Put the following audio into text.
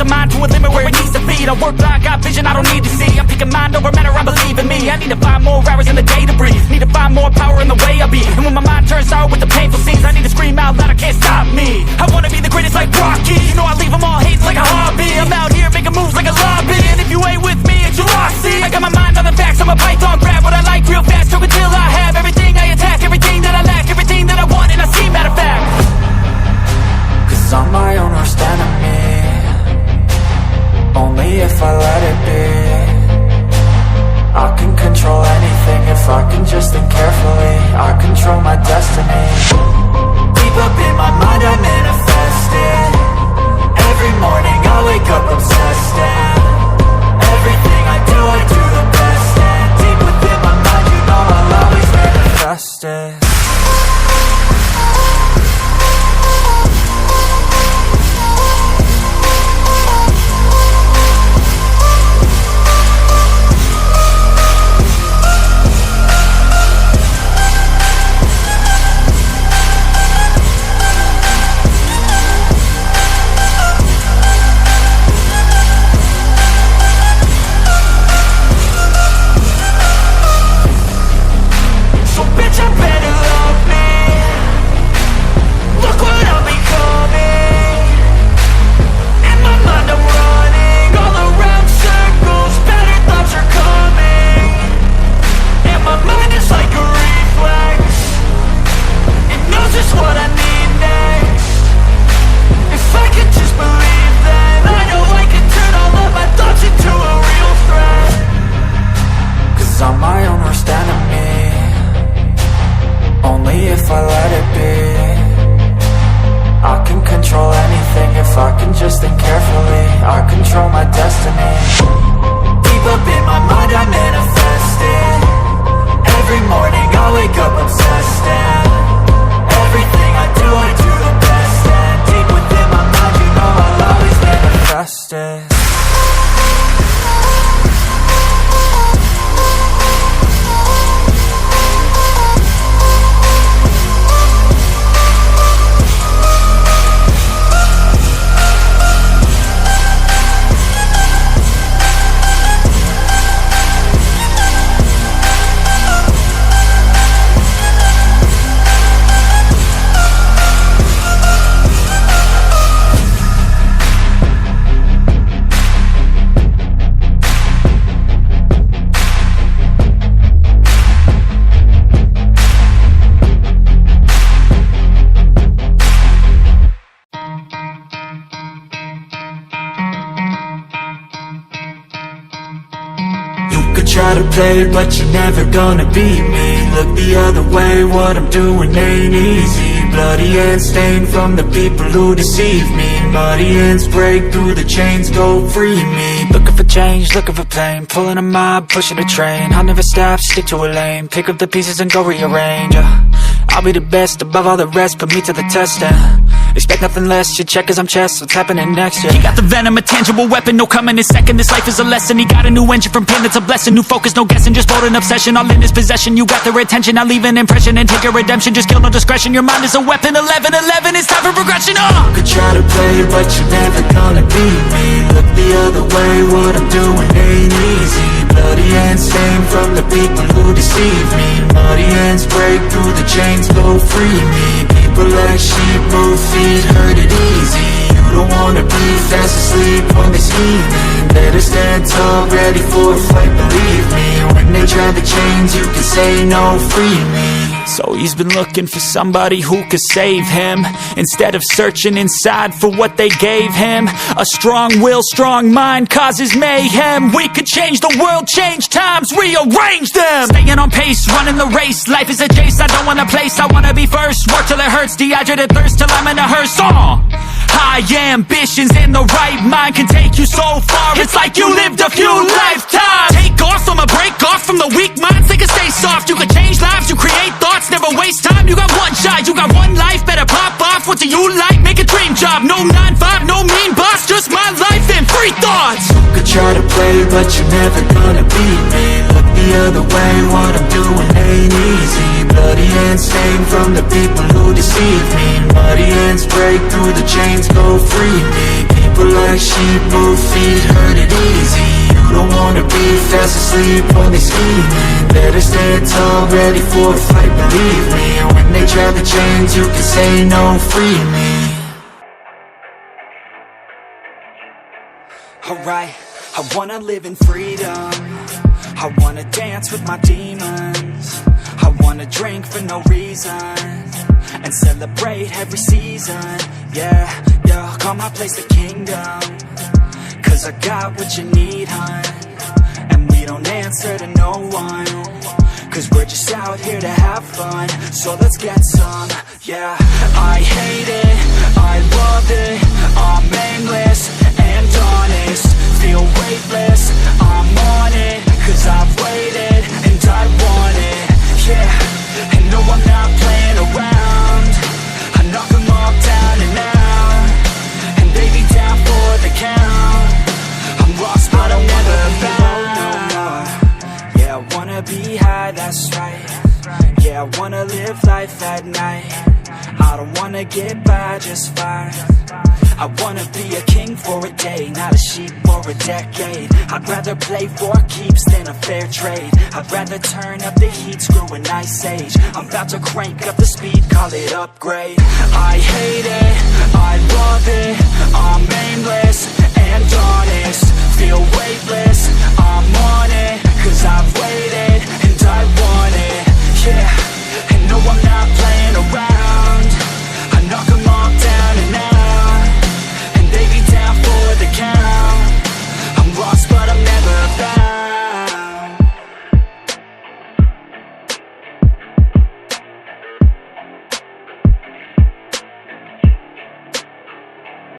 the mind to a limit where it needs to feed. I work blind, got vision I don't need to see. I'm picking mind over matter, I believe in me. I need to find more hours in the day to breathe. Need to find more power in the way I be. And when my mind turns sour with the painful scenes, I need to scream out loud, I can't stop me. I wanna be the greatest like Rocky. You know I leave them all hating like a hobby. I'm out here making moves like a lobby. And if you ain't with me, it's your loss. See, I got my mind on the facts, I'm a python, grab what I like real fast. Took until I have everything I attack, everything that I lack, everything that I want, and I see matter of fact. Cause I'm my own worst enemy, only if I let it be. I can control anything if I can just think carefully. I control my destiny. Deep up in my mind I manifest it. Every morning I wake up obsessed, and everything I do the best. And deep within my mind, you know I'll always manifest it. Try to play it, but you're never gonna beat me. Look the other way, what I'm doing ain't easy. Bloody hands stained from the people who deceive me. Muddy hands break through the chains, go free me. Looking for change, looking for pain, pulling a mob, pushing a train. I'll never stop, stick to a lane, pick up the pieces and go rearrange. I'll be the best above all the rest, put me to the test, expect nothing less, you check as I'm chess, what's happening next, yeah. He got the venom, a tangible weapon, no coming in second. This life is a lesson, he got a new engine from pain, it's a blessing. New focus, no guessing, just bold and obsession. All in his possession, you got their attention. I leave an impression and take your redemption. Just kill, no discretion, your mind is a weapon. 11-11, it's time for progression, You could try to play it, but you're never gonna beat me. Look the other way, what I'm doing ain't easy. Bloody hands stained from the people who deceive me. Muddy hands break through the chains, go free me. People like sheep move feet, hurt it easy. You don't wanna be fast asleep when they scheming. Better stand tall, ready for a fight, believe me. When they try the chains, you can say no, free me. So he's been looking for somebody who could save him, instead of searching inside for what they gave him. A strong will, strong mind causes mayhem. We could change the world, change times, rearrange them. Staying on pace, running the race. Life is a chase, I don't want a place, I wanna be first. Work till it hurts, dehydrated thirst till I'm in a hearse. High ambitions and the right mind can take you so far. It's like you lived a few lifetimes. Take off, I'ma break off from the weak minds. They can stay soft, you can change lives, you create thoughts. Never waste time, you got one shot, you got one life. Better pop off, what do you like? Make a dream job, no 9-5, no mean boss. Just my life and free thoughts. You could try to play, but you're never gonna beat me. Look the other way, what I'm doing ain't easy. Bloody hands stained from the people who deceive me. Muddy hands break through the chains, go free me. People black sheep, move feet, hurt it easy. You don't wanna be fast asleep when they scheming. Better stand tall, ready for a fight, believe me. When they try to change, you can say no, free me. Alright, I wanna live in freedom. I wanna dance with my demons. I wanna drink for no reason and celebrate every season. Yeah, yeah, call my place the kingdom. Cause I got what you need, hun. And we don't answer to no one. Cause we're just out here to have fun. So let's get some, yeah. I hate it, I love it. I'm aimless and honest. Feel weightless, I'm on it. Cause I've waited and I want it, yeah. And no, I'm not playing around. I knock them all down and out. And they be down for the count. I'm lost but I'm never found, no more. Yeah, I wanna be high, that's right. Yeah, I wanna live life at night. I don't wanna get by just fine. I wanna be a king for a day, not a sheep for a decade. I'd rather play for keeps than a fair trade. I'd rather turn up the heat, screw an ice age. I'm about to crank up the speed, call it upgrade. I hate it, I love it. I'm aimless and honest. Feel weightless, I'm on it. Cause I've waited and I want